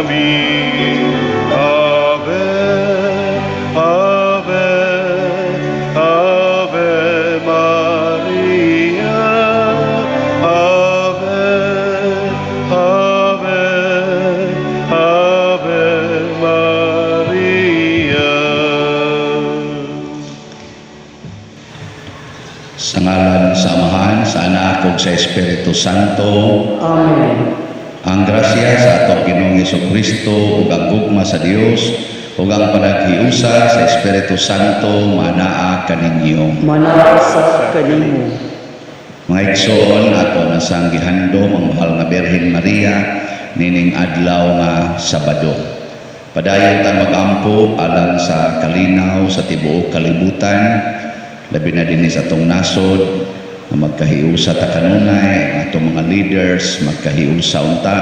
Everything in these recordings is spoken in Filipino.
kami. Ave, Ave, Ave Maria. Ave, Ave, Ave Maria. Sa ngalan sa Amahan, sa Anak ug sa Espiritu Santo. Amen. Ang grasya sa atong Ginoong Hesukristo ug ang gugma sa Dios ug ang panaghiusa sa Espiritu Santo manaa kaninyo. Manasa kanimo. Mga igsoon, ato na sang gihandom ang mahal nga Birhen Maria nining adlaw nga Sabado. Padayon ta magampo alang sa kalinaw sa tibuok kalibutan, labi na dinhi sa atong nasod na magkahiusa ta kanunay, ang atong mga leaders magkahiusa unta.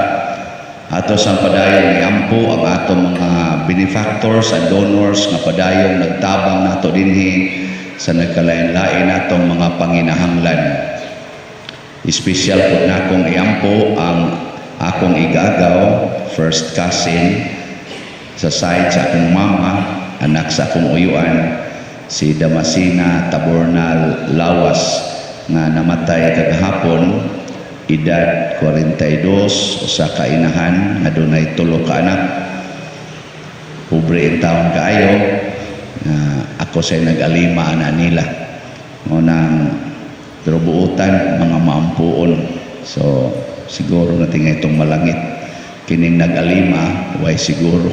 Ato sang padayon iampo ang atong mga benefactors and donors nga padayong nagtabang nato dinhi sa nagkalain-lain natong mga panginahanglan. Espesyal po na akong iampo ang akong igagaw, first cousin, sa side sa akong mama, anak sa akong uyuan, si Damasina Tabornal Lawas, nga namatay kagahapon, edad 42, usa ka inahan, nga dunay 3 ka anak. Pobre in taon kaayo, ako say nag-alima ana nila. Ngunang drubuutan, mga maampuon. So, siguro natin nga itong malangit. Kining nag-alima, way siguro.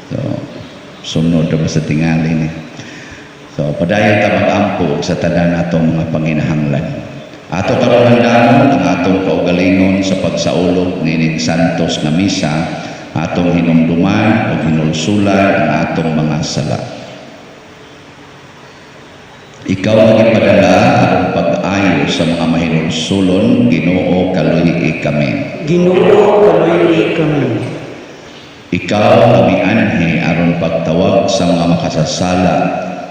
So, sunod na sa tingali ni. So, padayon ta mag-ampo sa tanan natong mga panginahanglan. Ato karon handamon ang atong kaugalingon sa pagsaulog nining santos nga misa, atong hinumduman o hinulsulan ang atong mga sala. Ikaw ang ipadala aron pag-ayo sa mga mahinulsulon, Ginoo kaluhi kami. Ginoo kaluhi kami. Ikaw ang mianhi aron pagtawag sa mga makasasala,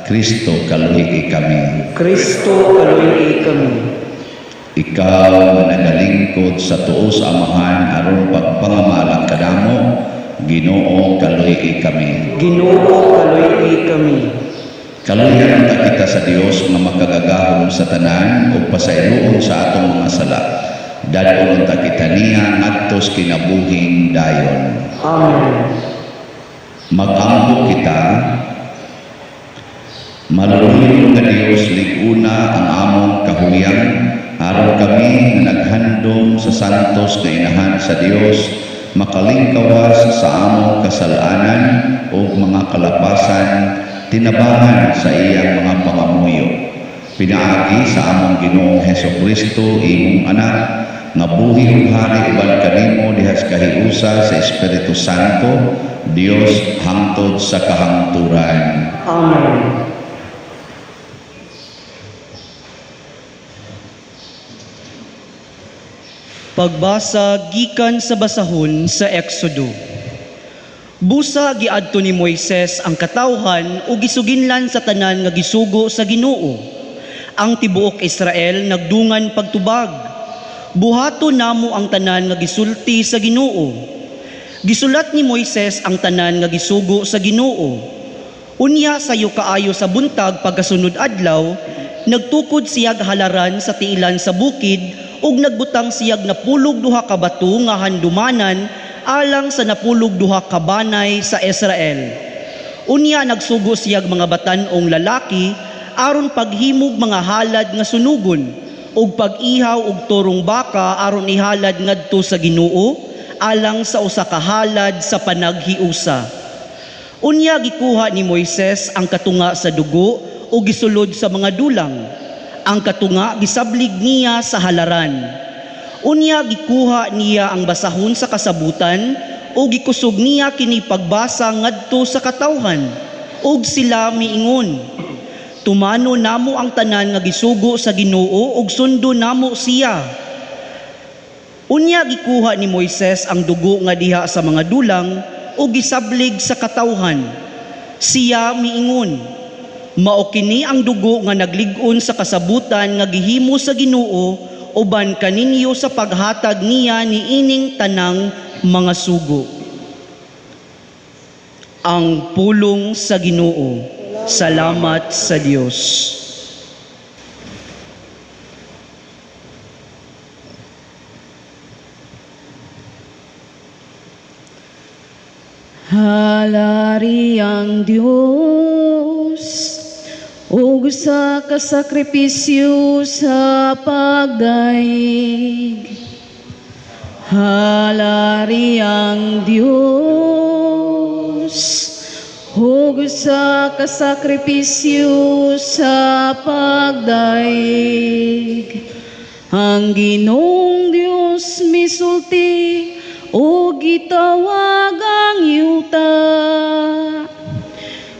Kristo kaluhi kami. Kristo kaluhi kami. Ikaw ang nagalingkod sa tuo sa Amahan aron pagpangamalang kadamo, Ginoo kaluhi kami. Ginoo kaluhi kami. Kaluhian ta kita sa Dios nga makagagahom sa tanan ug pasayloon sa atong mga sala. Dadon ta kita niya ngadto sa kinabuhing dayon. Amen. Mag-ampo kita, malulunod nga Dios liguna ang among kahuyang aron kami nga naghandom sa santos nga inahan sa Dios makalingkawas sa among kasalanan ug mga kalapasan tinabangan sa iyang mga pangamuyo. Pinaagi sa among Ginoong Hesukristo imong anak nga buhi ug hari uban kanimo dihas kahiusa sa Espiritu Santo, Dios hangtod sa kahangturan. Amen. Pagbasa gikan sa basahon sa Exodo. Busa giadto ni Moises ang katawhan ug gisuginlan sa tanan nga gisugo sa Ginoo. Ang tibuok Israel nagdungan pagtubag. Buhaton namo ang tanan nga gisulti sa Ginoo. Gisulat ni Moises ang tanan nga gisugo sa Ginoo. Unya sayo kaayo sa buntag pagkasunod adlaw, nagtukod siyag halaran sa tiilan sa bukid ug nagbutang siyag napulog duha ka bato nga handumanan alang sa napulog duha ka banay sa Israel. Unya nagsugo siyag mga batan-ong lalaki aron paghimog mga halad nga sunugon ug pag-ihaw og turong baka aron ihalad ngadto sa Ginoo alang sa usa ka halad sa panaghiusa. Unya gikuha ni Moises ang katunga sa dugo ug gisulod sa mga dulang. Ang katunga gisablig niya sa halaran. Unya gikuha niya ang basahon sa kasabutan ug gikusog niya kini pagbasa ngadto sa katawhan ug sila miingon, tumano namo ang tanan nga gisugo sa Ginoo ug sundo namo siya. Unya gikuha ni Moises ang dugo nga diha sa mga dulang ug gisablig sa katawhan. Siya miingon, mao kini ang dugo nga naglig-on sa kasabutan nga gihimo sa Ginoo uban kaninyo sa paghatag niya ni ining tanang mga sugo. ang pulong sa Ginoo. Salamat sa Dios. Halari ang Dios, ug sa kasakripisyo sa pagdaig. Halari ang Dios, ug sa kasakripisyo sa pagdaig. Ang Ginoong Dios misulti o gitawag ang yuta,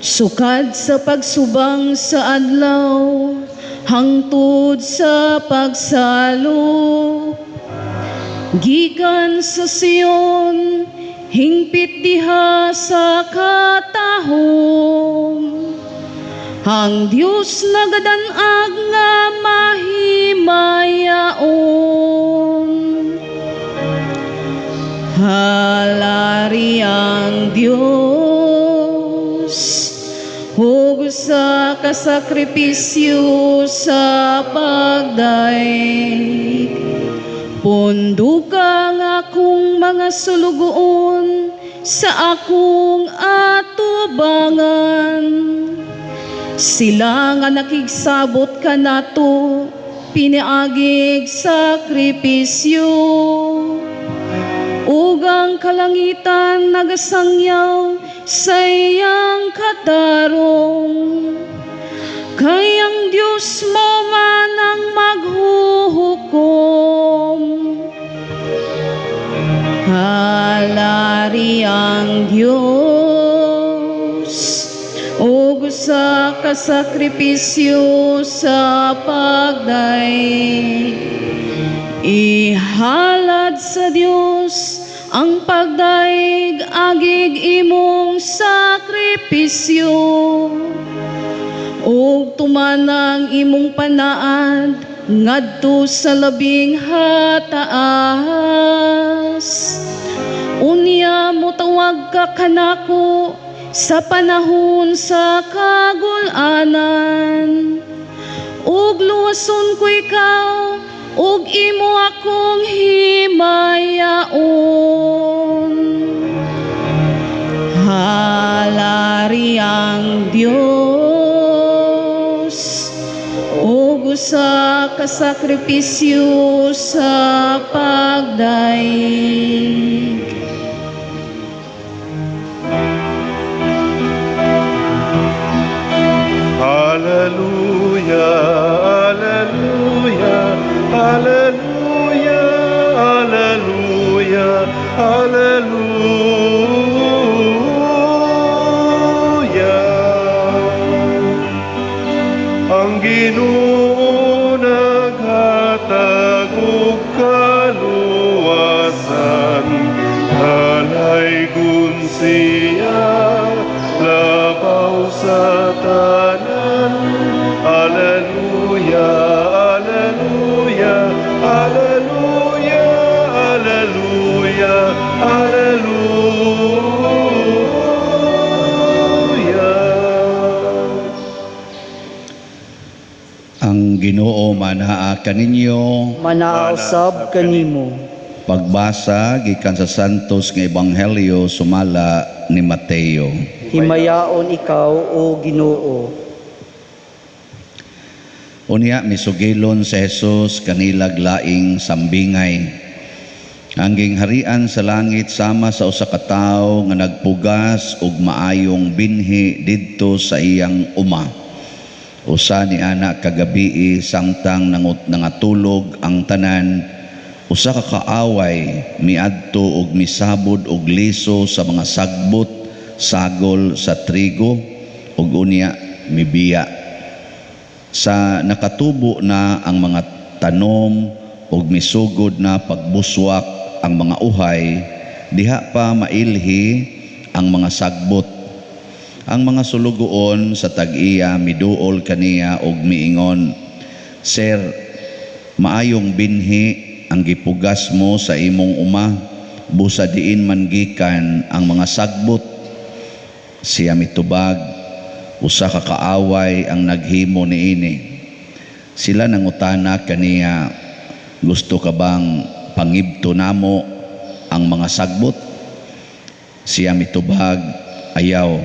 sukad sa pagsubang sa adlaw, hangtod sa pagsalo. Gikan sa Sion, hingpit diha sa katahom, ang Dios nagadanag nga mahimayaon. Halari ang Dios, ug sa kasakripisyo sa pagdaig. Pondo ka nga akong mga sulugoon sa akong atubangan. Sila nga nakigsabot ka nato, piniagig sakripisyo. Ugang kalangitan nagasangyaw sa iyang katarong. Kay ang Diyos mo man ang maghuhukom. Halari ang Diyos, ug sa kasakripisyo sa pagdaig. Ihalad sa Dios ang pagdaig agig imong sakripisyo, ug tumanang imong panaad ngadto sa labing hataas. Unya motawag ka kanako sa panahon sa kagul-anan, ug luwason ko ikaw, ug imo akong himayaon. Halari ang Dios, ug sa kasakripisyo sa pagdaig. Hallelujah, hallelujah, hallelujah, hallelujah, hallelujah. Ang Ginoo naghatag og kaluwasan, halaygon siya labaw sa tanan. Hallelujah, hallelujah, hallelujah, hallelujah, hallelujah. Ang Ginoo manaa kaninyo. Manausab kanimo. Pagbasa gikan sa Santos nga Ebanghelyo sumala ni Mateo. Himayaon ikaw o Ginoo. Unya misugilon sa Jesus kanilag laing sambingay. Ang gingharian sa langit sama sa usa ka tawo nga nagpugas og maayong binhi didto sa iyang uma. Usa ni ana kagabii samtang nangatulog ang tanan, usa ka kaaway miadto og misabod og liso sa mga sagbot sagol sa trigo ug unya mibiya. Sa nakatubo na ang mga tanom ug misugod na pagbuswak ang mga uhay, diha pa mailhi ang mga sagbot. Ang mga sulugoon sa tag-iya miduol kaniya og miingon, "Sir, maayong binhi ang gipugas mo sa imong uma, busa diin man gikan ang mga sagbot." Siya mitubag, usa ka kaaway ang naghimo niini. Sila nangutana kaniya, gusto ka bang pangibto namo ang mga sagbot? Siya mitubag, ayaw.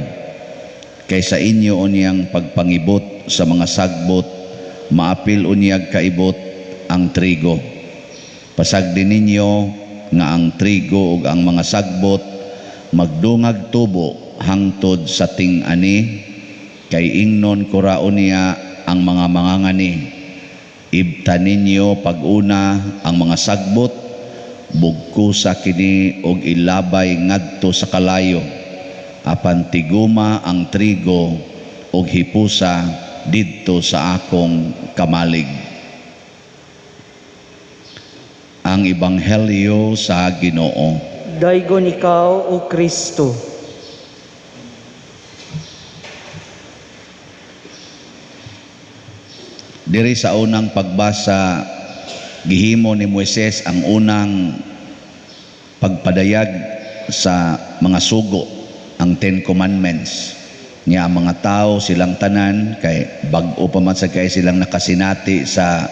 Kaysa inyo unyang pagpangibot sa mga sagbot, maapil unyag kaibot ang trigo. Pasagdi ninyo nga ang trigo ug ang mga sagbot magdungag tubo hangtod sa ting-ani, kay ingnon kuraon niya ang mga mangangani. Ibta ninyo pag-una ang mga sagbot, bugkusa kini og ilabay ngadto sa kalayo, apan tiguma ang trigo og hipusa didto sa akong kamalig. Ang Ebanghelyo sa Ginoo. Daygon ikaw, O Kristo. Diri sa unang pagbasa, gihimo ni Moises ang unang pagpadayag sa mga sugo, ang Ten Commandments. Niya ang mga tao silang tanan, kay bag-o pa man sa kay silang nakasinati sa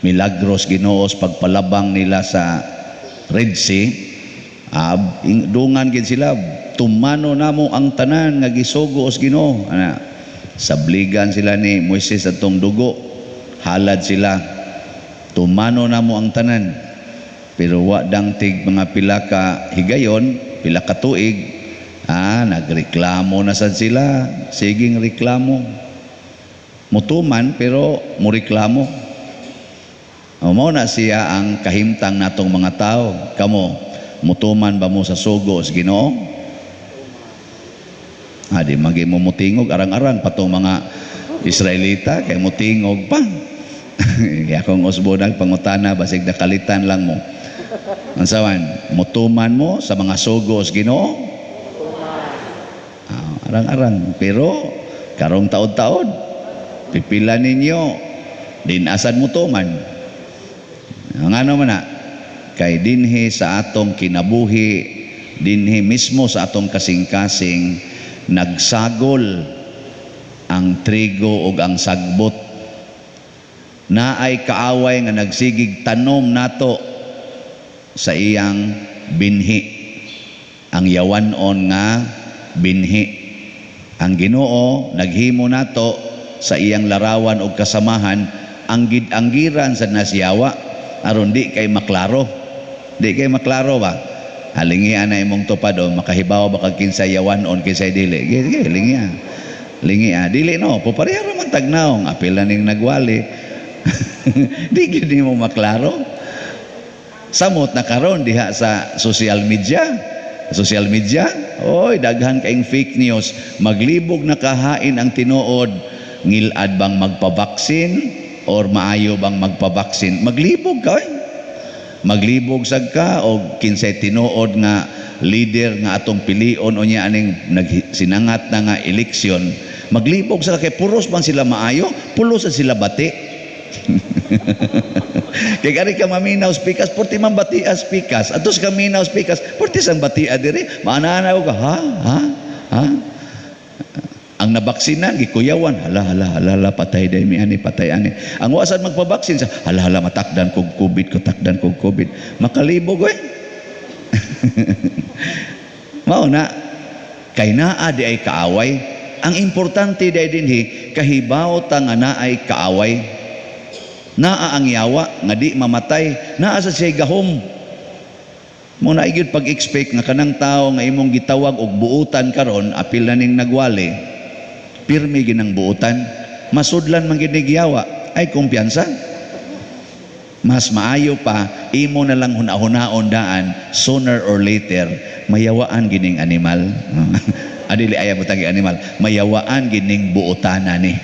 milagros Ginoos pagpalabang nila sa Red Sea. Dungan gid sila, tumano namo ang tanan nga gisugo os Ginoo. Sabligan sila ni Moises atong dugo, halad sila, tumano namo ang tanan. Pero wa dang tig mga pila ka higayon, pila ka tuig, nagreklamo na sad sila. Siging reklamo, mutuman pero mureklamo. Mao na siya ang kahimtang natong mga tao. Kamo, mutuman ba mo sa sugo sa Ginoo? Di magi mo mutingog arang-arang patong mga Israelita kay mutingog pa. Kaya akong usbonag pangutana basig nakalitan lang mo. Ansawan, mutuman mo sa mga sugo sa Ginoo? Arang-arang, pero karong taod-taod pipila ninyo dinasan mutuman. Ang ano man na, kay dinhi sa atong kinabuhi, dinhi mismo sa atong kasing-kasing, nagsagol ang trigo ug ang sagbot. Naay kaaway nga nagsigig tanom nato sa iyang binhi, ang yawanon nga binhi. Ang Ginoo naghimo nato sa iyang larawan ug kasamahan, ang gid-anggiran sa nasyawa aron di kay maklaro. Di kay maklaro ba? Halingian na imong tupad o makahibaw ba kag kinsay yawanon kinsay dili. Lingia. Lingia. Dili no, pupareha man tagnaong apil na ning nagwali. Di gid mo maklaro. Samot na karon diha sa social media. Social media, oy daghan kaing fake news. Maglibog na kahain ang tinuod, ngilad bang magpabaksin or maayo bang magpabaksin. Maglibog ka, maglibog sad ka og kinsay tinuod nga leader nga atong pilion o niya aning sinangat na nga eleksyon. Maglibog sa kay puros man sila maayo, pulos sila bati. Kay gari ka maminaw spikas, porti man batia spikas. Atos ka minaw spikas, porti sang batia diri. Maananaw ka, ha? Ang nabaksinan, gikuyawan, hala, patay day mi ani, patay ani. Ang wasad magpabaksin sa, hala, matakdan kog COVID. Makalibog, Mao na, kay naa di ay kaaway. Ang importante day dinhi, kahibaw ta nga naay kaaway. Naa ang yawa nga di mamatay, naa sa siya gahom. Muna igid pag-expect nga kanang tao nga imong gitawag og buutan karon, apil na ning nagwali, pirmi ginang buutan, masudlan man gid yawa, ay kumpiyansa. Mas maayo pa imo na lang hunaon daan, sooner or later mayawaan gining animal. Adili aya butang animal, mayawaan gining buutana ni.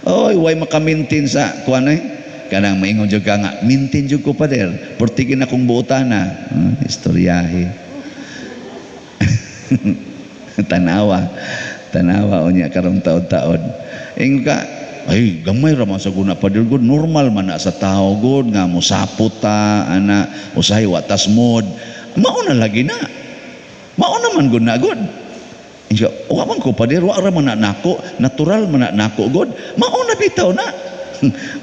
Oy, way makamintin sa kuan kanang maingon jud ka nga mintin jud ko pader portigin akong buutana. Istoryahe. tanawa unya karong taod-taod. Ingon ka, ay gamay ra man sa guna pader good, normal man na sa tao good nga mosapot ta ana usahay watas mod. Mao na lagi na. Mao naman good na good. Siya, man ko pader, wa ra man na nako, natural man na nako god. Mao na bitaw na.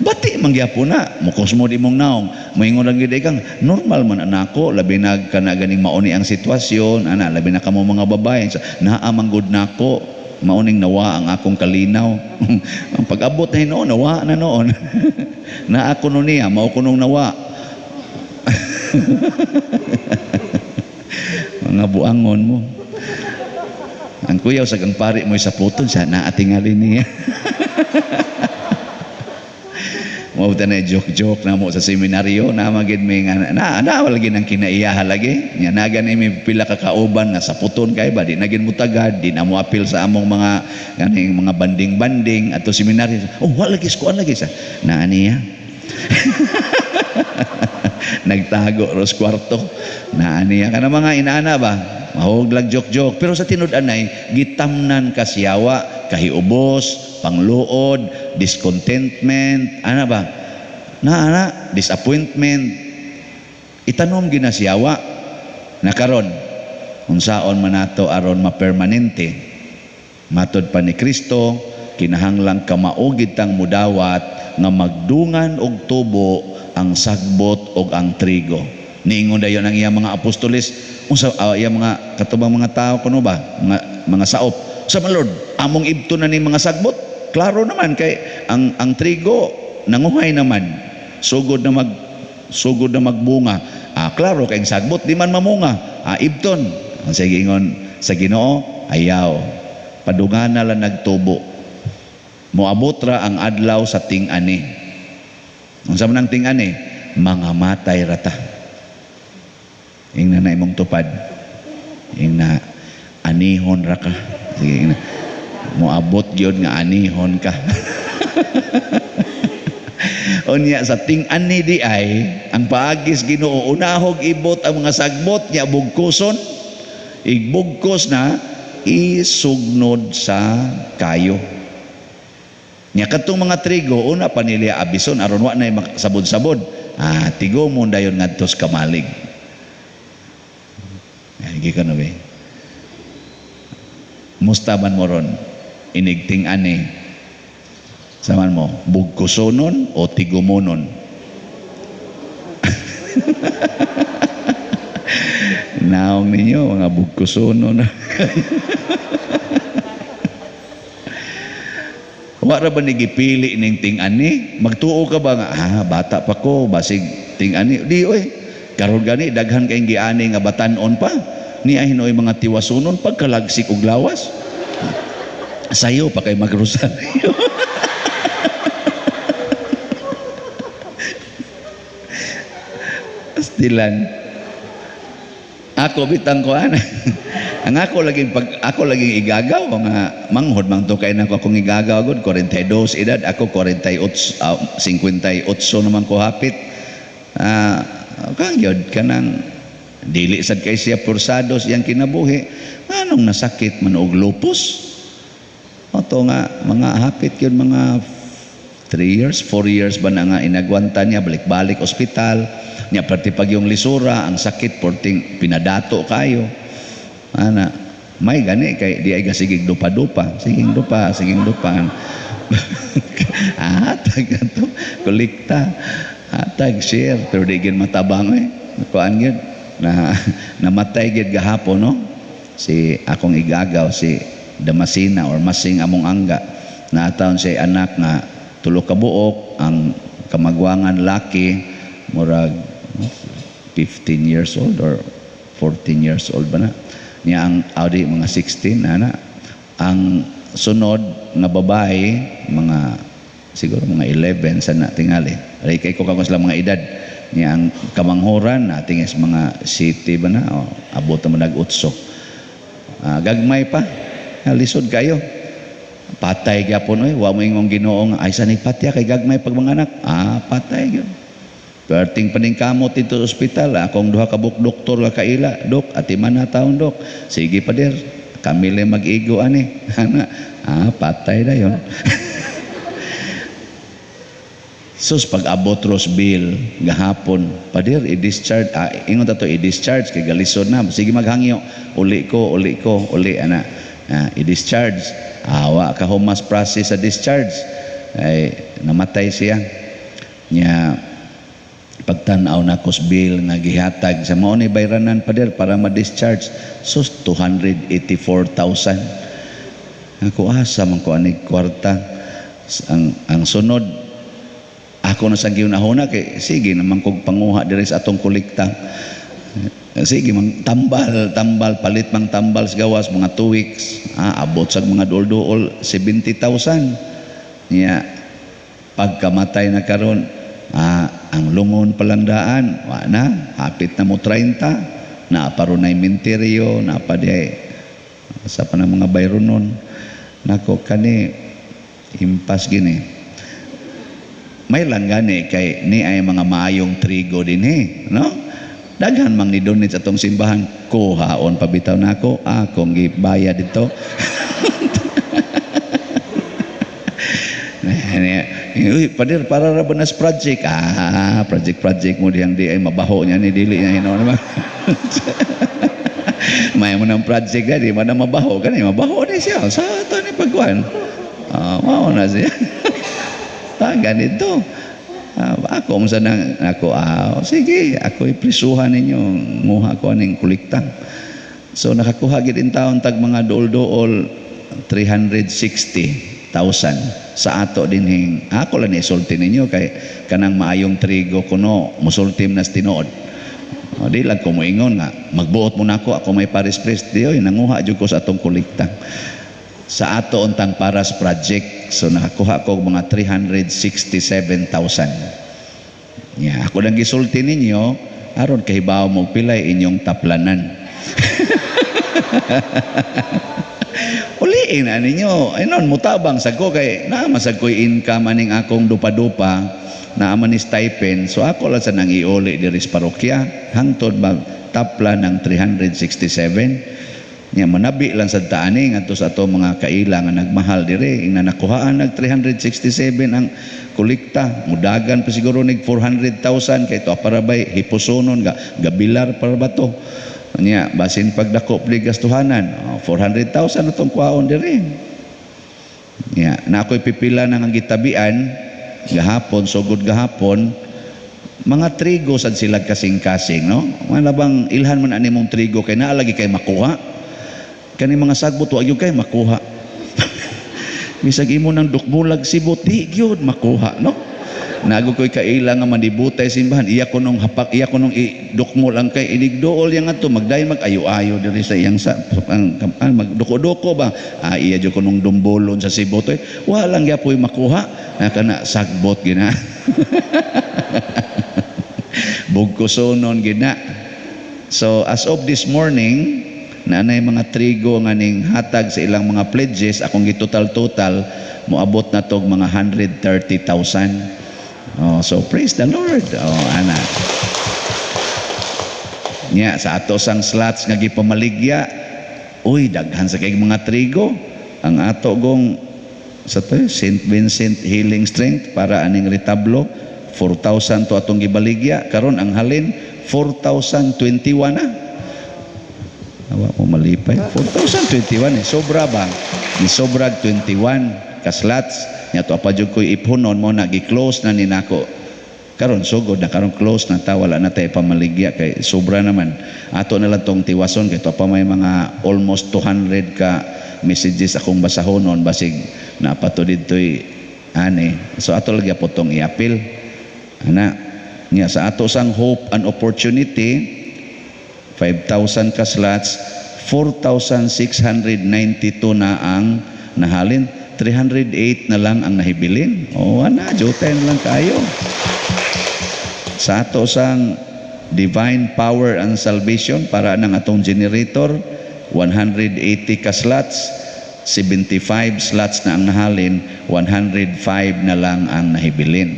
Bati mangyapon na, mukos mo di mong naong, moingon lang gid kang normal man na nako, labi na kana ganing mauni ang sitwasyon, ana labi na kamo mga babae, naa man gud nako, mauning nawa ang akong kalinaw. Ang pag-abot na noon, nawa na noon. Na ako no niya, mao ko nung nawa. Mga buangon mo. Ang kuyaw sa kang pari mo sa puton siya naatingali niya. Mo na joke-joke na mo sa seminaryo na magid may nga na lagi nang kinaiyaha lagi. Nya nagan mi pila ka kauban na sa puton kay ba di nagin mutagad, di na mo apil sa among mga ganing mga banding-banding ato seminaryo. Oh, wala lagi skuan lagi sa na aniya. Nagtago ros kwarto na aniya kana mga inaana ba. Mahuglag joke-joke. Pero sa tinud-anay, gitamnan kasyawa, kahiubos, pangluod, discontentment, ano ba? Disappointment. Itanom ginasyawa. Nakaron, unsaon man nato aron mapermanente. Matod pa ni Kristo, kinahanglang kamaugid tang mudawat nga magdungan og tubo ang sagbot og ang trigo. Niingon dayon ang iyang mga apostoles, unsa iyang mga katubang mga tao kuno ba, mga saop. Sa Lord, among ibto na ni mga sagbot. Klaro naman kay ang trigo nanguhay naman. Sugod na magbunga. Klaro kay ang sagbot di man mamunga. Ibton. Ang sige ingon sa Ginoo, ayaw. Padungan na lang nagtubo. Moabot ra ang adlaw sa ting-ani. Unsa man ang ting-ani? Mga matay rata. Ing na imong tupad. Ing na anihon ra ka. Sige na. Moabot gyud nga anihon ka. Unya sa ting-ani di ay ang paagis Ginoo unahog ibot ang mga sagbot niya bugkoson. Igbugkos na isugnod sa kayo. Nya kadtong mga trigo una pa nila abison aron wa na sabod-sabod. Tigo mo dayon ngadto sa kamalig. Ay ka na ba? Mustaban mo ron inigting ani. Saman mo bugkosonon o tigumonon. Naong ninyo mga bugkosonon. Wala ba nagipili ning ting-ani? Magtuo ka ba nga, bata pa ko, basig ting-ani. Di, oy, karon gani, daghan kayong giani nga batanon pa. Ni ay hinoy mga tiwasunon, pagkalagsik og lawas. Sayo pa kay magrosaryo. Astilan. Ako bitang ko ana. Ang ako laging igagaw nga manghod man to kay nako akong igagaw gud 42 edad ako 58 naman ko hapit. Kang gyud kanang dili sad kay siya pursado siyang kinabuhi. Anong nasakit man og lupus? Oto nga mga hapit yun mga 4 years ba na nga inagwanta niya balik-balik ospital niya pati pag yung lisura ang sakit porting pinadato kayo. Ana, may gani kay di ay gasigig dupa-dupa. Siging dupa. Tag to kolekta. Tag share pero di gid matabang kuan gid na namatay gid gahapon no. Si akong igagaw si Damasina or Masing among angga. Naataon siya anak nga 3 ka buok ang kamagwangan laki murag 15 years old or 14 years old ba na. Niya ang Audi mga 16 ana. Ang sunod nga babae mga siguro mga 11 sana tingali. Ay kay ko kagos lang mga edad. Niya ang kamanghoran nating is mga city ba na abot mo nag-utso. Gagmay pa. Lisod kayo. Patay gyapon wa mo ingong Ginoo nga ay sanay patya kay gagmay pag mga anak. Patay gyud. Perting paningkamot dito sa ospital, akong 2 ka buk doktor ka kaila, dok, ati man na taon dok. Sige pa der, kami lang mag-igo ani. Patay na yon. Sus pag abot Roseville gahapon, pader i-discharge, ingon ta to i-discharge kay galisod na. Sige maghangyo, uli ko, ana. i-discharge. Awa ka humas process sa discharge. Ay namatay siya. Nya pagtanaw na kusbil nga gihatag sa mao ni bayranan pader para ma-discharge. Sus 284,000. Ako asa man ko anig kwarta. Ang sunod ako na sa giunahuna kay sige naman kog panguha diri sa atong kolekta. Sige man tambal palit mang tambal sa gawas mga 2 weeks. Abot sa mga duol-duol 70,000. Nya pagkamatay na karon ang lungon palandaan wa na hapit na mo 30 na paron na inventaryo na pa di sa pa ng mga bayronon nako kani impas gini. May lang gani kay ni ay mga maayong trigo dinhi, no? Daghan mang ni donate sa atong simbahan, kuhaon pabitaw nako, akong gibayad dito. Uy, pader para ra banas project. Project mo diyang di ay mabaho niya ni dili niya hinaw naman. May mo ng project di man na mabaho kani, mabaho ni siya sa ato ni pagkuan. Mao na siya. Ganito. Ako mo sanang ako sige, ako iprisuhan ninyo muha ko aning kolekta. So nakakuha gid in taon tag mga dool-dool 360,000 sa ato dinhing ako lang isulti ninyo kay kanang maayong trigo kuno musultim nas tinuod. Di lang ko moingon nga magbuot mo nako ako may Paris Priest diyo nanguha jud ko sa atong kolekta. Sa ato untang Paras project so nakakuha ko mga 367,000. Ako lang gisulti ninyo aron kahibaw mo pilay inyong taplanan. Uliin na ninyo aynon mutabang sa ko kay naamasag ko'y income aning akong dupa-dupa naaman ni stipend so ako lang sa nang iuli diri sa parokya hangtod mag tapla ng 367. Manabi lang sa taani ngadto sa ato mga kaila nga nagmahal dire ina nakuhaan nag 367 ang kolekta mudagan pa siguro nig 400,000 kay to para bay hipusonon gabilar para ba to nya basin pagdako pli gastuhanan 400,000 atong kuhaon dire na ako'y pipila nang gitabian gahapon sugod gahapon mga trigo sad sila kasing-kasing no malabang ilhan man ani mong trigo kay naa lagi kay makuha kani mga sagbot wa gyud kay makuha. Bisag imo nang dukmulag sibot di gyud makuha no. Nago koy kaila nga mandibutay simbahan iya ko nung hapak iya ko nung idukmol ang kay inigdool yang ato magdayon magayo-ayo diri sa iyang sa magduko-duko ba iya jud ko nung dumbolon sa sibot wa lang gyapoy makuha kana sagbot gina. Bugkosonon gina. So as of this morning na anay mga trigo nga ning hatag sa ilang mga pledges akong gitotal-total moabot na tog mga 130,000. So praise the Lord. Ana. Nya sa ato sang slots nga gipamaligya, uy daghan sa kay mga trigo. Ang ato gong sa to St. Vincent Healing Strength para aning retablo 4,000 to atong gibaligya karon ang halin 4,021 na. Awa mo malipay 4,021 sobra ba ni sobra 21 ka slots nya to pa jud koy iphunon mo na gi-close na ni nako karon sugod na karon close na ta wala na tay pamaligya kay sobra naman ato na lang tong tiwason kay to pa may mga almost 200 ka messages akong basahonon basig napato didtoy ani so ato lagi po tong iapil ana nya sa ato sang hope and opportunity 5,000 ka slots 4,692 na ang nahalin 308 na lang ang nahibilin ana joten lang kayo sa ato sang Divine Power and Salvation para ng atong generator 180 ka slots 75 slots na ang nahalin 105 na lang ang nahibilin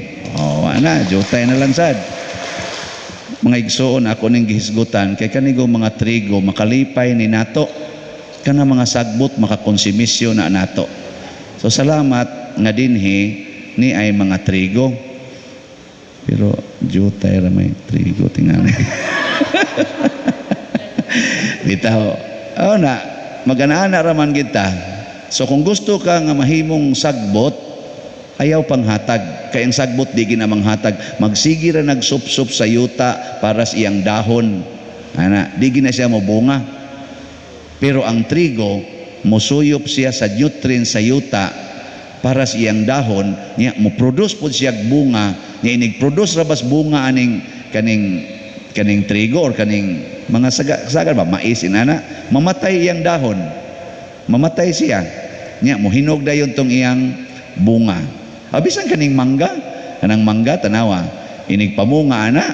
ana joten na lang sad mga igsoon ako ning gihisgutan kay kanigo mga trigo makalipay ni nato kana mga sagbot makakonsumisyon na nato so salamat nga dinhi ni ay mga trigo pero jutay ra may trigo tingnan bitaw na magana-ana raman kita. So kung gusto ka nga mahimong sagbot, ayaw panghatag. Kaya ang sagbot di ginamang hatag. Magsigi ra nagsup-sup sa yuta para sa iyang dahon. Ana, di gina siya mo bunga. Pero ang trigo, musuyop siya sa nutrients sa yuta para sa iyang dahon, niya mo produce po siya bunga, niya inig-produce rabas bunga aning kaning trigo or kaning mga saga ba mais inana, mamatay iyang dahon. Mamatay siya. Niya mo hinog dayon tong iyang bunga. Abisan kanang mangga tanawa, inig pamunga ana,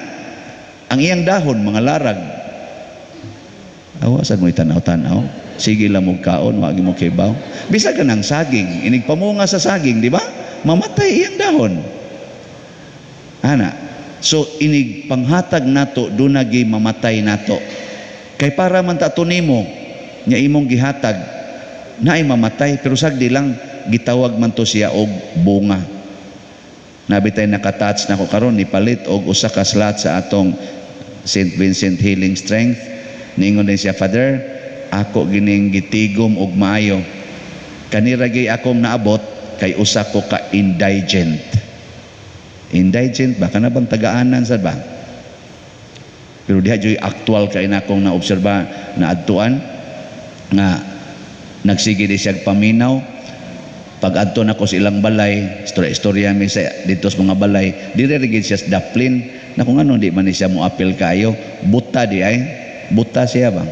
ang iyang dahon mga larag. Awa sad mo itanaw-tanaw. Sige lang mo kaon, wag mo kibaw. Bisa ka ng saging, inig pamunga sa saging, di ba? Mamatay iyang dahon. Ana. So inig panghatag nato dunagi mamatay nato. Kay para man ta tunimo nya imong gihatag naay mamatay pero sagdi lang gitawag man to siya og bunga. Nabitay nakatouch na ko karon ni palit og usa ka slot sa atong St. Vincent Healing Strength. Ningon din siya, Father, ako gining gitigom og maayo. Kanira gay akong naabot kay usa ko ka indigent. Indigent ba kana bang tagaanan sad ba? Pero diha joy actual kay na akong naobserba na adtuan nga nagsige di siya paminaw. Pag adto na ko sa ilang balay, istorya mi sa dito sa mga balay, dire rigid siya sa daplin na kung ano di man siya mo apil kayo, buta di ay, buta siya ba?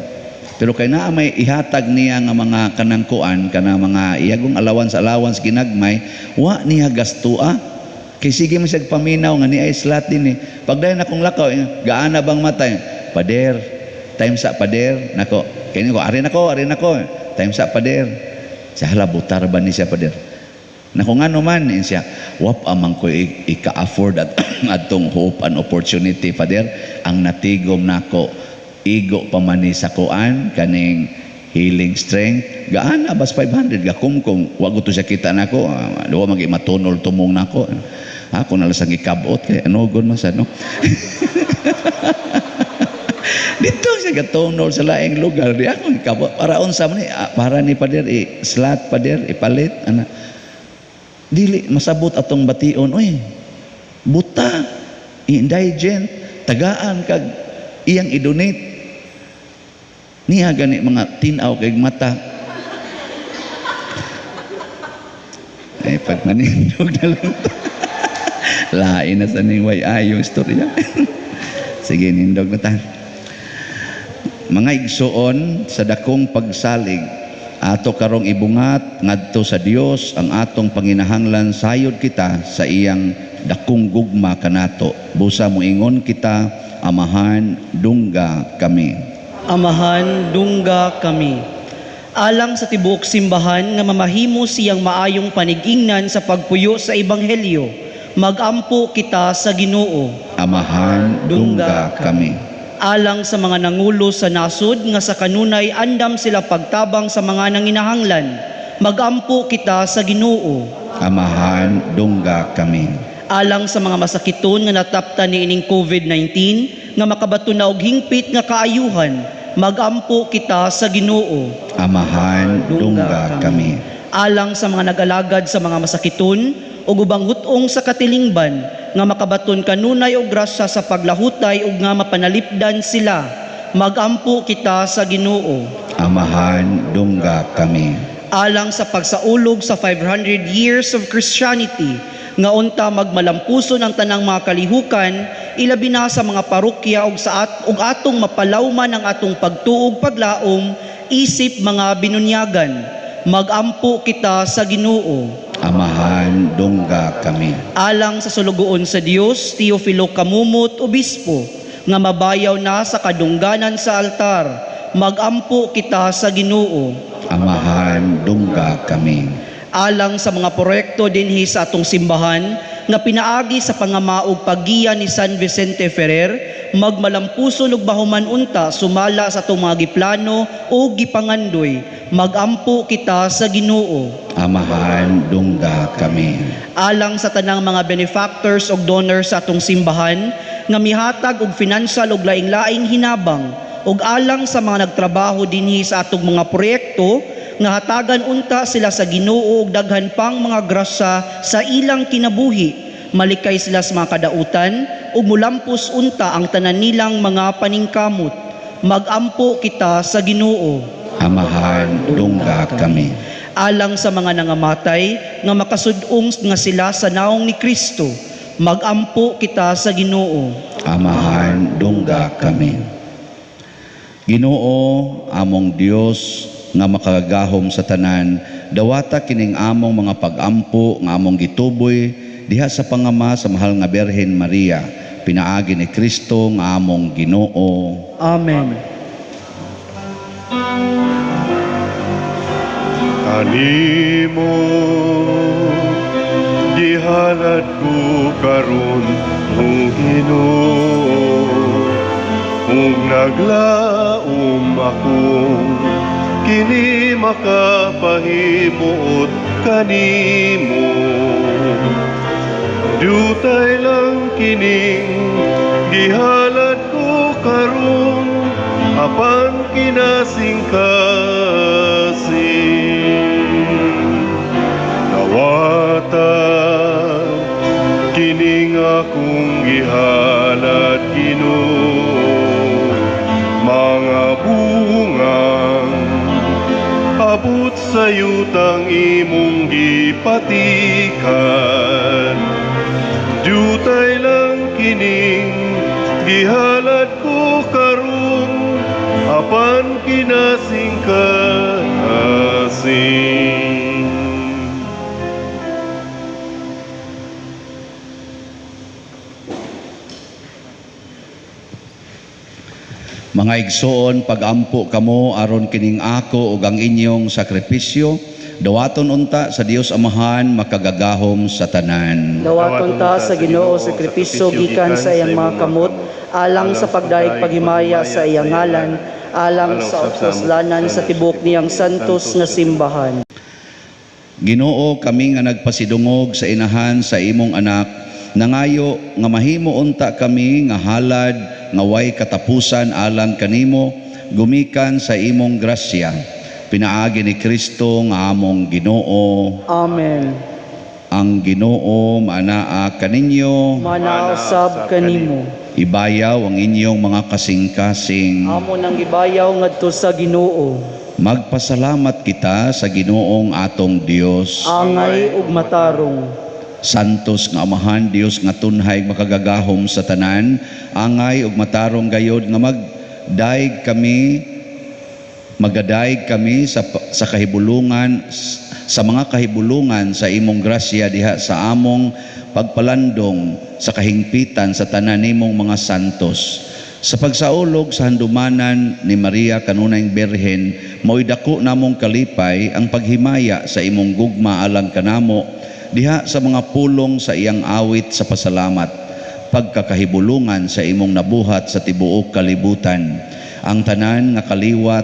Pero kay naa may ihatag niya nga mga kanangkuan, kana mga iyagong allowance ginagmay, wa niya gastua. Kay sige mo siya paminaw nga ni ay slat din eh. Pagdayon akong lakaw, gaana bang matay? Pader, time sa pader, nako, kaya ko, arin ako, time sa pader. Sa halabutar ba ni siya pader? Na kung ano man siya, wap amang ko ika-afford at atong hope and opportunity pader, ang natigom nako igo pa man ni sa kuan kaning healing strength gaana bas 500 gakumkong wag to siya kita nako duwa magi matunol tumong nako ako na lasang ikabot kay ano gon man sa no. Dito siya gatunol sa laing lugar di ako ikabot para unsa man ni para ni pader slot pader ipalit ana dili masabot atong bation oy buta indigent tagaan kag iyang i-donate niya gani mga tinaw kay mata ay pag manindog na lang lain na sa niway ayo istorya. Sige nindog na ta mga igsuon sa dakong pagsalig ato karong ibungat ngadto sa Dios ang atong panginahanglan sayod kita sa iyang dakong gugma kanato busa moingon kita amahan dungga kami. Amahan, dungga kami. Alang sa tibuok simbahan nga mamahimo siyang maayong panigingnan sa pagpuyo sa ebanghelyo, magampo kita sa Ginoo. Amahan, dungga kami. Alang sa mga nangulo sa nasud nga sa kanunay andam sila pagtabang sa mga nanginahanglan, magampo kita sa Ginoo. Amahan, dungga kami. Alang sa mga masakiton nga nataptan ni ining COVID-19 nga makabato na og hingpit nga kaayuhan, magampo kita sa Ginoo. Amahan, dungga kami. Alang sa mga nag-alagad sa mga masakiton ug ubang hutong sa katilingban nga makabaton kanunay og grasya sa paglahutay ug nga mapanalipdan sila, magampo kita sa Ginoo. Amahan, dungga kami. Alang sa pagsaulog sa 500 years of Christianity nga unta magmalampuson ang tanang mga kalihukan, ilabi na sa mga parokya ug atong mapalawman ang atong pagtuog paglaom isip mga binunyagan, magampo kita sa Ginoo. Amahan, dungga kami. Alang sa sulugoon sa Dios, Teofilo Kamumot, obispo, nga mabayaw na sa kadungganan sa altar, magampo kita sa Ginoo. Amahan, dungga kami. Alang sa mga proyekto dinhi sa atong simbahan nga pinaagi sa pangamaog paggiya ni San Vicente Ferrer, magmalampuson ug bahuman unta sumala sa atong mga giplano o gipangandoy, magampo kita sa Ginoo. Amahan, dungga kami. Alang sa tanang mga benefactors ug donors sa atong simbahan nga mihatag og financial ug laing-laing hinabang, ug alang sa mga nagtrabaho dinhi sa atong mga proyekto nga hatagan unta sila sa Ginoo ug daghan pang mga grasya sa ilang kinabuhi. Malikay sila sa mga kadautan ug mulampos unta ang tanan nilang mga paningkamot. Magampo kita sa Ginoo. Amahan, dungga kami. Alang sa mga nangamatay nga makasud-ong nga sila sa naong ni Kristo. Magampo kita sa Ginoo. Amahan, dungga kami. Ginoo, among Dios nga makagahom sa tanan, dawata kining among mga pagampo nga among gituboy diha sa pangama sa mahal nga Birhen Maria, pinaagi ni Kristo nga among Ginoo. Amen. Kanimo gihalad ko karon o Ginoo, ug naglaom akong kini makapahimuot kanimo. Dutay lang kining gihalad ko karon apan kinasing-kasing. Nawata kining akong gihalad Ginoo, mga bungang abot sa yutang imong gipatikan. Dutay lang kining gihalad ko karon apan kinasing-kasing. Mga igsoon, pagampo kamo aron kining ako ug ang inyong sakripisyo, dawaton unta sa Dios Amahan makagagahom sa tanan. Dawaton ta sa Ginoo sakripisyo gikan sa iyang mga kamot, alang sa pagdaig paghimaya sa iyang ngalan, alang sa kaslanan sa tibok niyang santos nga simbahan. Ginoo, kami nga nagpasidungog sa inahan sa imong anak, nangayo nga mahimo unta kami nga halad nga way katapusan alang kanimo gumikan sa imong grasya. Pinaagi ni Kristo nga among Ginoo. Amen. Ang Ginoo manaa kaninyo, Manausab kanimo. ibayaw ang inyong mga kasing-kasing. Amo nang gibayaw ngadto sa Ginoo. Magpasalamat kita sa Ginoong atong Dios. Angay ug matarong. Santos nga Amahan Dios nga tunhay makagagahom sa tanan, angay ug matarong gayod nga magadaig kami sa kahibulungan sa mga kahibulungan sa imong grasya diha sa among pagpalandong sa kahingpitan sa tanan nimong mga santos. Sa pagsaulog sa handumanan ni Maria kanunayng Birhen, mao'y dako namong kalipay ang paghimaya sa imong gugma alang kanamo diha sa mga pulong sa iyang awit sa pasalamat, pagkakahibulungan sa imong nabuhat sa tibuok kalibutan. Ang tanan nga kaliwat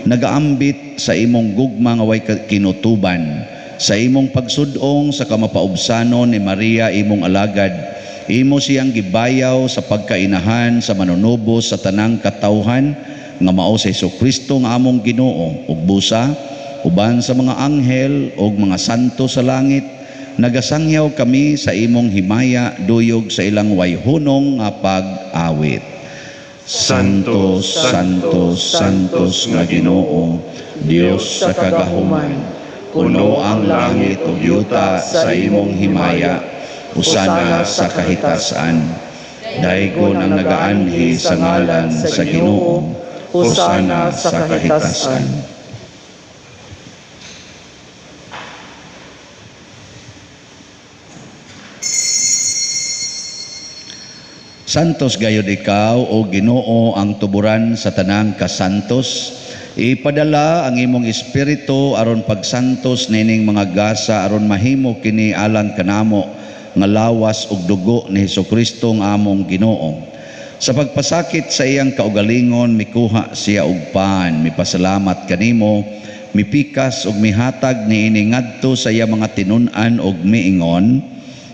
nagaambit sa imong gugma nga way kinutuban, sa imong pagsudong sa kamapaubsanon ni Maria imong alagad. Imo siyang gibayaw sa pagkainahan sa manunubos sa tanang katawhan nga mao sa Jesucristo nga among Ginoo, ug busa uban sa mga anghel ug mga santo sa langit. Nagasangyaw kami sa imong himaya duyog sa ilang wayhunong nga pag-awit. Santos, Santos, Santos nga Ginoo, Dios sa kagahuman, puno ang langit ug yuta sa imong himaya, usana sa kahitasan. Daygon ang nagaanhi sa ngalan sa Ginoo, usana sa kahitasan. Santos gayud ikaw o Ginoo ang tuburan sa tanang kasantos. Ipadala ang imong espiritu aron pagsantos nining mga gasa aron mahimo kini alang kanamo nga lawas ug dugo ni Hesukristo nga among Ginoo. Sa pagpasakit sa iyang kaugalingon mikuha siya og pan, mipasalamat kanimo, mipikas ug mihatag niini ngadto sa iya mga tinun-an ug miingon,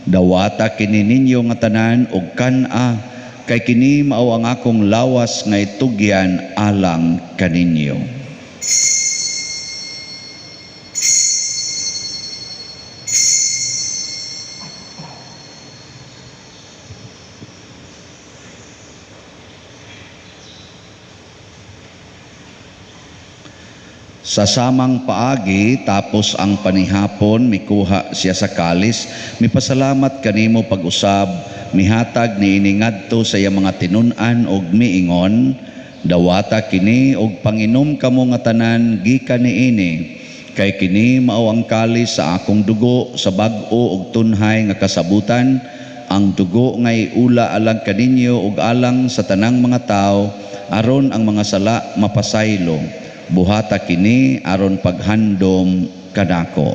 dawata kini ninyo nga tanan og kan-a kay kini mao ang akong lawas nga itugyan alang kaninyo. Sa samang paagi tapos ang panihapon mikuha siya sa kalis, mipasalamat kanimo pag-usab, mihatag niini ngadto sa iyang mga tinun-an og miingon, dawata kini og panginom kamo nga tanan gikan niini, kay kini mao ang kalis sa akong dugo sa bag-o ug tunhay nga kasabutan, ang dugo nga iula alang kaninyo ug alang sa tanang mga tawo aron ang mga sala mapasaylo. Buhata kini aron paghandom kadako.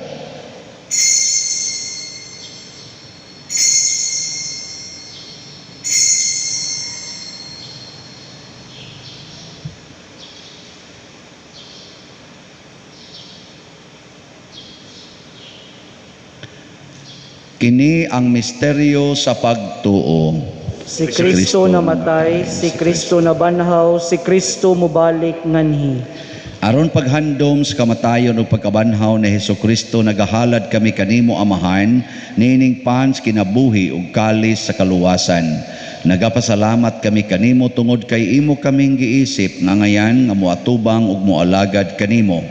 Kini ang misteryo sa pagtuo. Si Kristo namatay, si Kristo nabanhaw, si Kristo mubalik nganhi. Aron paghandom sa kamatayon ug pagkabanhaw ni Hesukristo, nagahalad kami kanimo Amahan, nining pans kinabuhi ug kalis sa kaluwasan. Nagapasalamat kami kanimo tungod kay imo kaming giisip nga ngayan nga moatubang ug moalagad kanimo.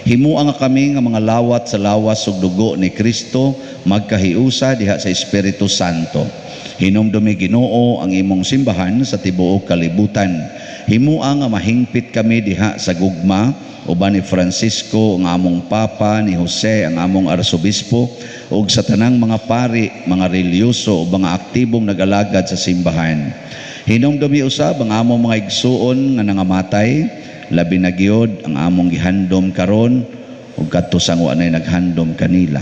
Himuang kami nga mga lawat sa lawas ug dugo ni Kristo magkahiusa diha sa Espiritu Santo. Hinumdumi Ginoo ang imong simbahan sa tibuok kalibutan. Himuang nga mahingpit kami diha sa gugma uban ni Francisco ang among papa, ni Jose ang among arsobispo ug sa tanang mga pari, mga relyoso ug mga aktibong nagalagad sa simbahan. Hinumdumi usab ang among mga igsuon nga nangamatay, labi na gyud ang among gihandom karon ug kadto sang wa nay naghandom kanila.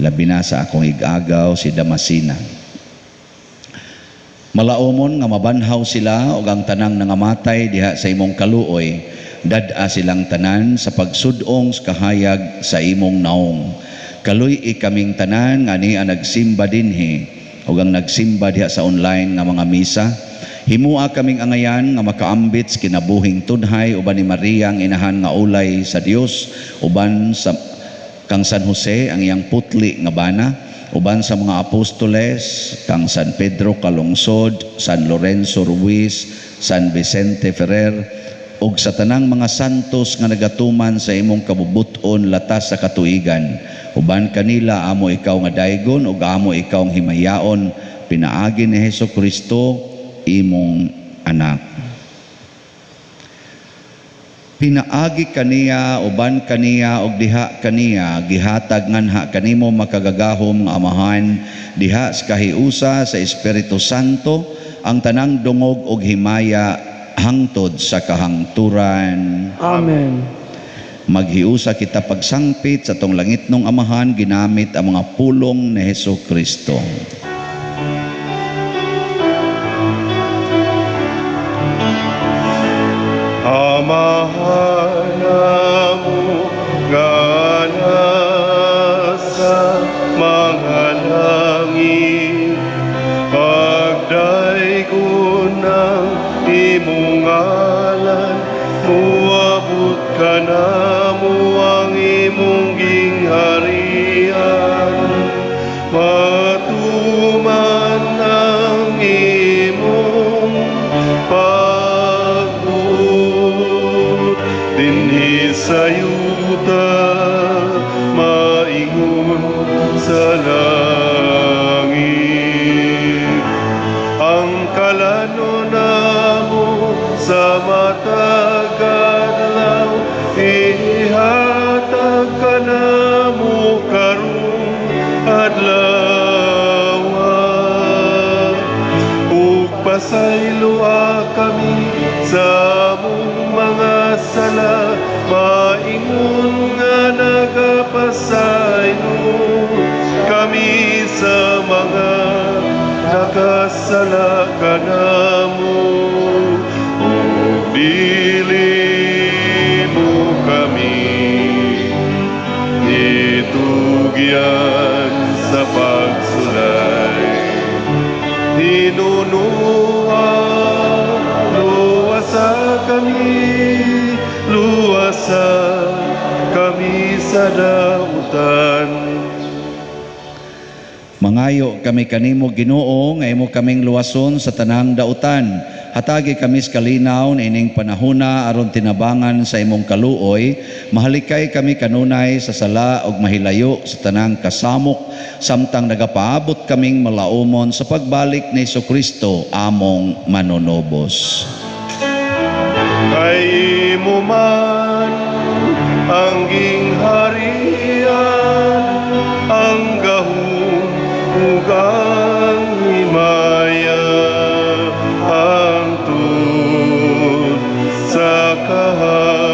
Labi na sa akong igagaw si Damasina. Malaumon nga mabanhaw sila ug ang tanang nangamatay diha sa imong kaluoy, dad-a silang tanan sa pagsudong sa kahayag sa imong naong. Kaluy kaming tanan nga niya nagsimba dinhi ug ang nagsimba diha sa online nga mga misa. Himua kaming angayan nga makaambit sa kinabuhing tunhay uban ni Maria ang inahan nga ulay sa Dios, uban sa kang San Jose ang iyang putli nga bana, uban sa mga apostoles, kang San Pedro Calungsod, San Lorenzo Ruiz, San Vicente Ferrer, ug sa tanang mga santos nga nagatuman sa imong kabubuton latas sa katuigan. Uban kanila amo ikaw nga daygon ug amo ikaw ang himayaon, pinaagi ni Hesukristo imong anak. Pinaagi kaniya, uban kaniya, og diha kaniya, gihatag nganha kanimo makagagahom nga Amahan, diha sa kahiusa sa Espiritu Santo, ang tanang dungog og himaya hangtod sa kahangturan. Amen. Maghiusa kita pagsangpit sa tong langitnong Amahan, ginamit ang mga pulong ni Hesukristo. Amahan mo nga nasa mga langit, pagdaygon ng imong ngalan, muabot ka na mo ang imong gingharian, matuman ang imong dinhi sa yuta, maingon sa langit. Ang kalano namo sa matag adlaw, ihatag ka namo karong adlaw. Ug pasayloa kami sa among mga sala, maingon nga nagapasaylo kami sa mga nakasala kanamo. Ug dili mo kami itugyan sa pagsulay, hinunuan luwasa kami sa dautan. Mangayo kami kanimo Ginoo nga imo kaming luwason sa tanang dautan. Hatagi kami sa kalinaw na ining panahona aron tinabangan sa imong kaluoy. Mahalikay kami kanunay sa sala ug mahilayo sa tanang kasamok samtang nagapaabot kaming malaumon sa pagbalik ni Jesucristo among manunobos. Kay mo man ang gingharian, ang gahom ug ang himaya, hangtod sa kahangturan.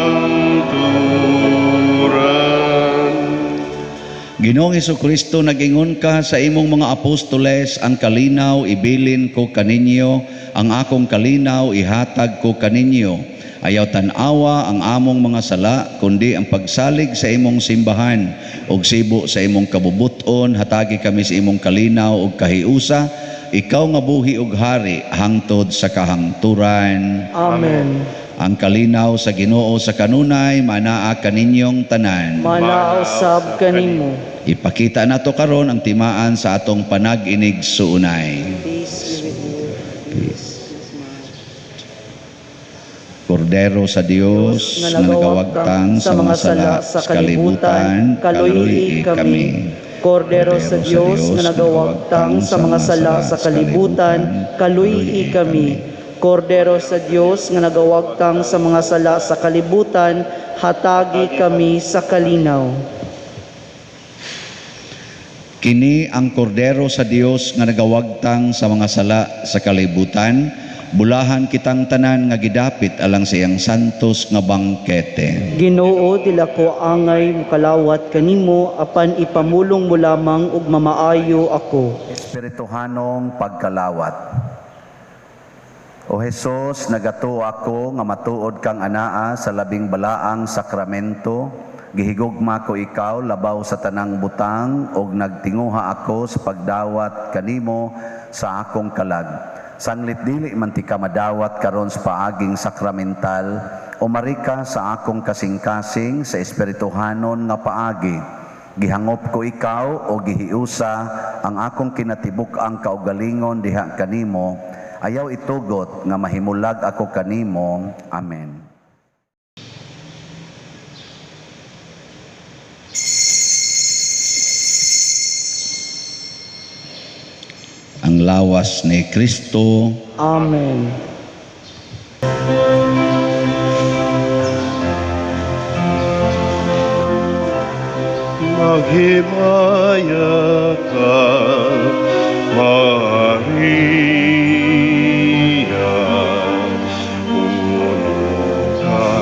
Ginoong Jesucristo, nagingon ka sa imong mga apostoles, ang kalinaw ibilin ko kaninyo, ang akong kalinaw ihatag ko kaninyo. Ayaw tanawa ang among mga sala, kundi ang pagsalig sa imong simbahan, ug sibo sa imong kabubuton, hatagi kami sa imong kalinaw ug kahiusa, ikaw nga buhi ug hari, hangtod sa kahangturan. Amen. Ang kalinaw sa Ginoo sa kanunay, manaa kaninyong tanan. Manausab kanimo. Ipakita nato karon ang timaan sa atong panag-inig suunay. Peace be with you. Kordero sa Dios na nagawagtang sa mga sala sa kalibutan, kaluy kami. Kordero sa Dios na nagawagtang sa mga sala sa kalibutan, kaluy kami. Kordero sa Dios nga nagawagtang sa mga sala sa kalibutan, hatagi kami sa kalinaw. Kini ang kordero sa Dios nga nagawagtang sa mga sala sa kalibutan, bulahan kitang tanan nga gidapit alang sa iyang santos nga bangkete. Ginoo, dila ko angay mukalawat kanimo, apan ipamulong mo lamang ug mamaayo ako. Espirituhanong pagkalawat. O Jesus, nagato ako nga matuod kang anaa sa labing balaang sakramento. Gihigugma ko ikaw labaw sa tanang butang ug nagtinguha ako sa pagdawat kanimo sa akong kalag. Sanglit dili man ti ka madawat karon sa paaging sakramental, umari ka sa akong kasing-kasing sa espirituhanon nga paagi. Gihangop ko ikaw o gihiusa ang akong kinatibuk ang kaugalingon diha kanimo. Ayaw itugot nga mahimulag ako kanimo. Amen. Ang lawas ni Kristo. Amen. Maghimaya ka, Maria, puno ka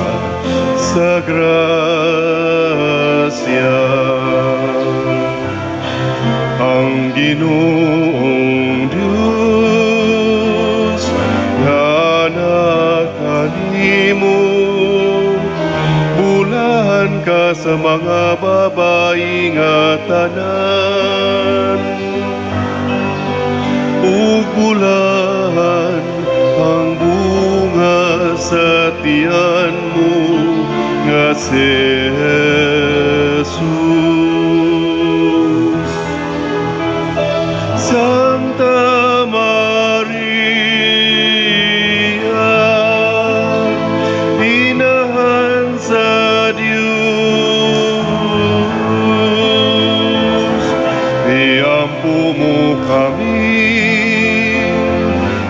sa grasya. Ang Ginoong Diyos nga nakanimo, bulahan ka sa mga babae nga tanan. Ug bulahan ang bunga sa tiyan mo nga si Jesus. Santa Maria, inahan sa Diyos, iampo mo kami,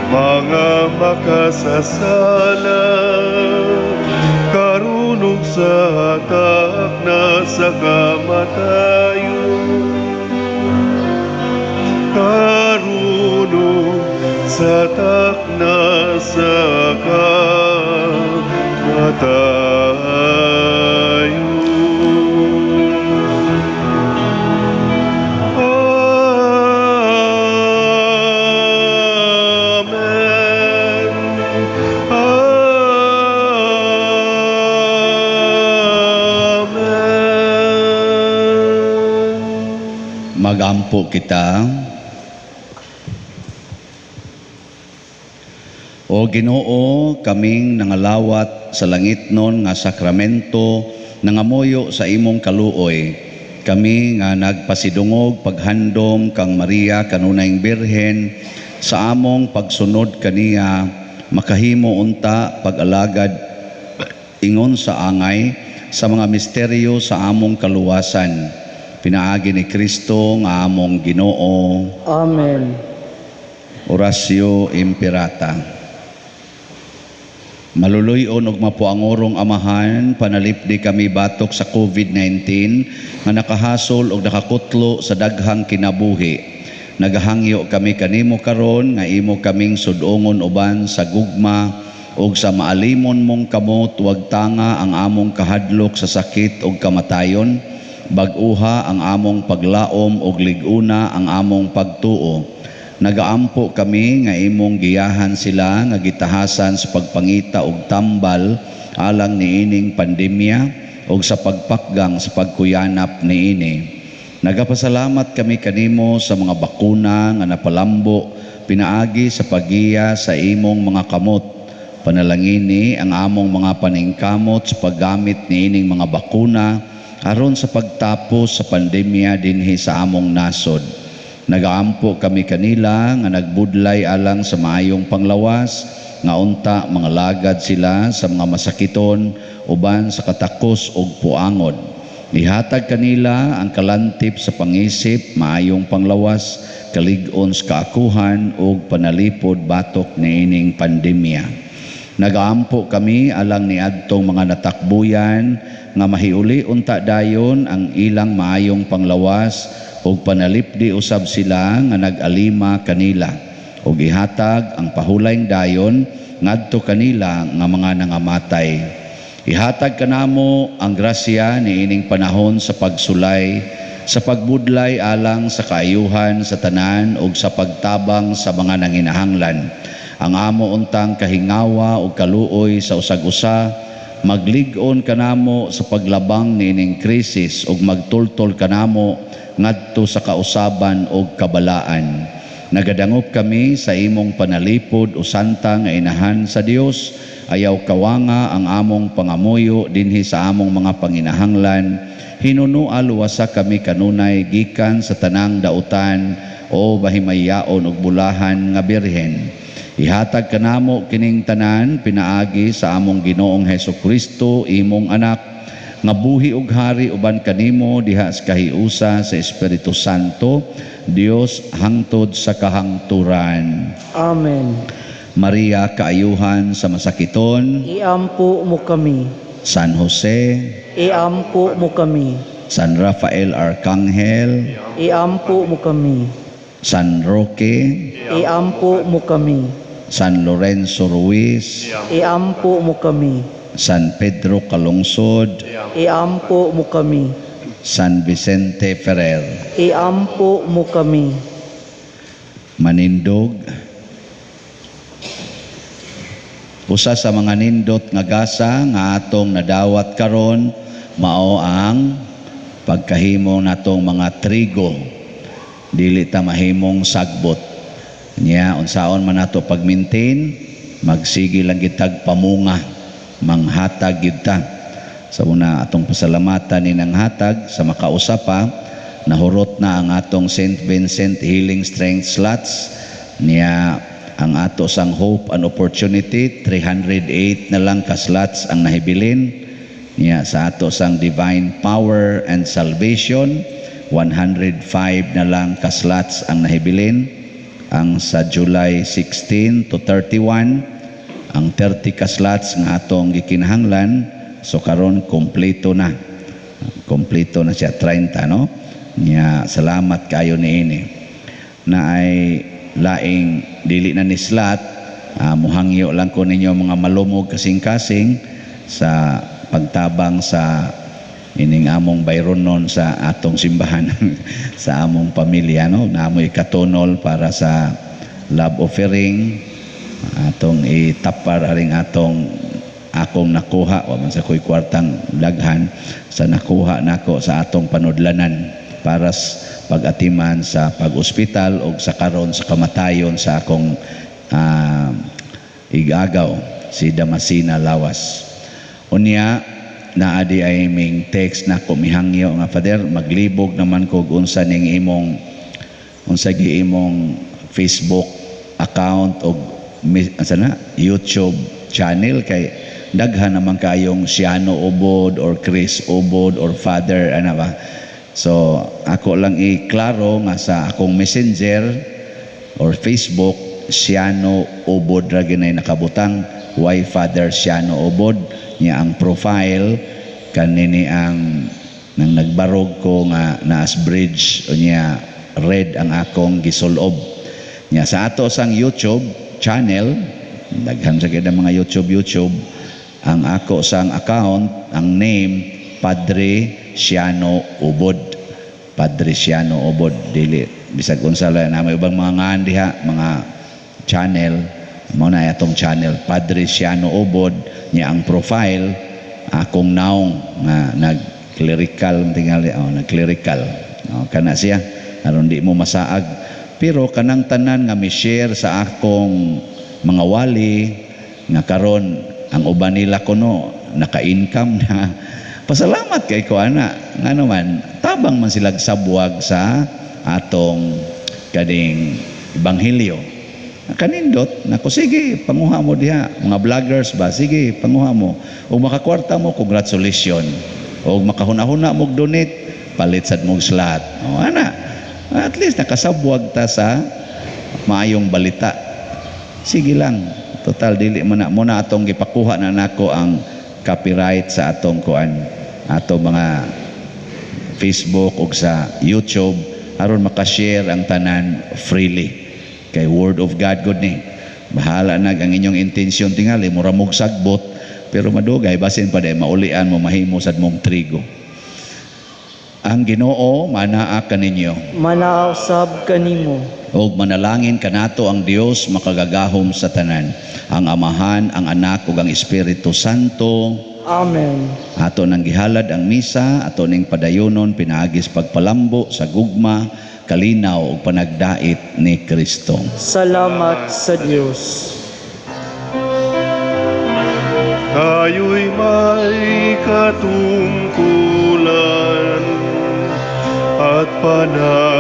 mga makasasala, karunog sa hatak na sa kamatayon. Karunong sa takna sa kamatayon. Amen. Amen. Magampo kita. O O Ginoo, kaming nangalawat sa langitnon nga sakramento nangamuyo sa imong kaluoy. Kami nga nagpasidungog paghandom kang Maria kanunayng Birhen sa among pagsunod kaniya, makahimo unta pag-alagad ingon sa angay sa mga misteryo sa among kaluwasan. Pinaagi ni Kristo nga among Ginoo. Amen. Orasyo Imperata. Maluluyon og mapuangorong Amahan, panalipdi kami batok sa COVID-19 nga nakahasol og nakakutlo sa daghang kinabuhi. Nagahangyo kami kanimo karon nga imo kaming sudongon uban sa gugma og sa maalimon mong kamot, wag tanga ang among kahadlok sa sakit og kamatayon, bag-uha ang among paglaom og liguna ang among pagtuo. Nagaampo kami nga imong giyahan sila nga gitahasan sa pagpangita og tambal alang niining pandemya og sa pagpakgang sa pagkuyanap niini. Nagapasalamat kami kanimo sa mga bakuna nga napalambo pinaagi sa pagiya sa imong mga kamot. Panalangini ang among mga paningkamot sa paggamit niining mga bakuna aron sa pagtapos sa pandemya dinhi sa among nasod. Nagaampo kami kanila nga nagbudlay alang sa maayong panglawas nga unta mga lagad sila sa mga masakiton uban sa katakos ug puangon. Ihatag kanila ang kalantip sa pangisip, maayong panglawas, kalig-on sa kaakuhan ug panalipod batok niining pandemya. Nagaampo kami alang niadtong mga natakbuyan nga mahiuli unta dayon ang ilang maayong panglawas ug panalipdi usab sila nga nag-alima kanila ug ihatag ang pahulayng dayon ngadto kanila nga mga nangamatay. Ihatag kanamo ang grasya niining panahon sa pagsulay, sa pagbudlay alang sa kaayuhan sa tanan ug sa pagtabang sa mga nanginahanglan. Ang amo untang kahingawa ug kaluoy sa usag-usa, maglig-on kanamo sa paglabang niining krisis ug magtultol kanamo ngadto sa kausaban ug kabalaan. Nagadangop kami sa imong panalipod o santa nga inahan sa Dios, ayaw kawanga ang among pangamuyo dinhi sa among mga panginahanglan. Hinunual wasa kami kanunay gikan sa tanang dautan o bahimayaon ug bulahan nga Birhen. Ihatag kanamo kining tanan pinaagi sa among Ginoong Hesukristo, imong anak, nga buhi ug hari uban kanimo diha sa kahiusa sa Espiritu Santo, Dios hangtod sa kahangturan. Amen. Maria, kaayuhan sa masakiton. Iampo mo kami. San Jose, Iampo mo kami. San Rafael Arcangel, Iampo mo kami. San Roque, Iampo mo kami. San Lorenzo Ruiz, Iampo mo kami. San Pedro Calungsod, Iampo mo kami. San Vicente Ferrer. Iampo mo kami. Manindog. Usa sa mga nindot nga gasa nga atong nadawat karon mao ang pagkahimo natong mga trigo. Dili ta mahimong sagbot. Nya unsaon man nato pag-maintain, magsige lang gitag pamunga, manghatag gyud ta. Sa una atong pasalamatan ni nang hatag sa makausapa, nahurot na ang atong St. Vincent Healing Strength Slots niya. Ang ato sang Hope and Opportunity 308 na lang ka slots ang nahibilin niya. Sa ato sang Divine Power and Salvation 105 na lang ka slots ang nahibilin. Ang sa July 16 to 31 ang 30 ka slots nga atong gikinahanglan. So karon kompleto na siya 30 no niya. Salamat kayo niini na ay laing dili na ni slot, muhangyo lang ko ninyo mga malumog kasing-kasing sa pagtabang sa ining among bayronon sa atong simbahan sa among pamilya no. Namoy katonol para sa love offering atong itapar aring atong akong nakuha wa man sa koy kwartang daghan sa nakuha nako sa atong panudlanan para pag-atiman sa pag-ospital o sa karon sa kamatayon sa akong Igagaw, si Damasina Lawas. Unya, naadi ay ming text na kumihangyo nga Father, maglibog naman ko unsa ning imong Facebook account o YouTube channel kay daghan naman kayong Siano Ubod or Chris Ubod or Father ana ba. So ako lang iklaro nga sa akong Messenger or Facebook Siano Ubod ra ginay nakabutang why Father Siano Ubod niya ang profile kanini ang nang nagbarog ko nga naas bridge o niya red ang akong gisulob niya sa ato sang YouTube channel daghan sa gid mga YouTube ang ako sang account ang name Padre Siano Ubod. Padre Siano Ubod dili bisag unsa la na may ubang mga ngan diha mga channel mo na atong channel Padre Siano Ubod niya ang profile akong naong nga nag-clerical tingali nag-clerical kana siya aron di mo masaag pero kanang tanan nga mi-share sa akong mga wali nga karon ang uban nila kuno naka-income na pasalamat kay ko ana nga naman tabang man sila sabwag sa atong kaning ebanghelyo kanindot nako sige panguha mo diha mga vloggers ba sige panguha mo ug makakwarta mo congratulations ug makahuna-huna mo donate palit sad mo slot ana at least nakasabwag ta sa maayong balita sige lang total dili man na atong gipakuha na nako ang copyright sa atong kuan ato mga Facebook ug sa YouTube aron makashare ang tanan freely kay word of God good ni bahala nag ang inyong intensyon tingali mura mog sagbot pero madugay basin pa day maulian mo mahimo sad mong trigo ang Ginoo manaa kaninyo Manaaw sab kanimo. ug manalangin kanato ang Dios makagagahom sa tanan ang Amahan, ang Anak ug ang Espiritu Santo. Amen. Ato nang gihalad ang misa, ato ning padayonon pinaagis pagpalambo sa gugma, kalinaw ug panagdait ni Kristo. Salamat sa Dios. Kayo'y may katungkulan at panahon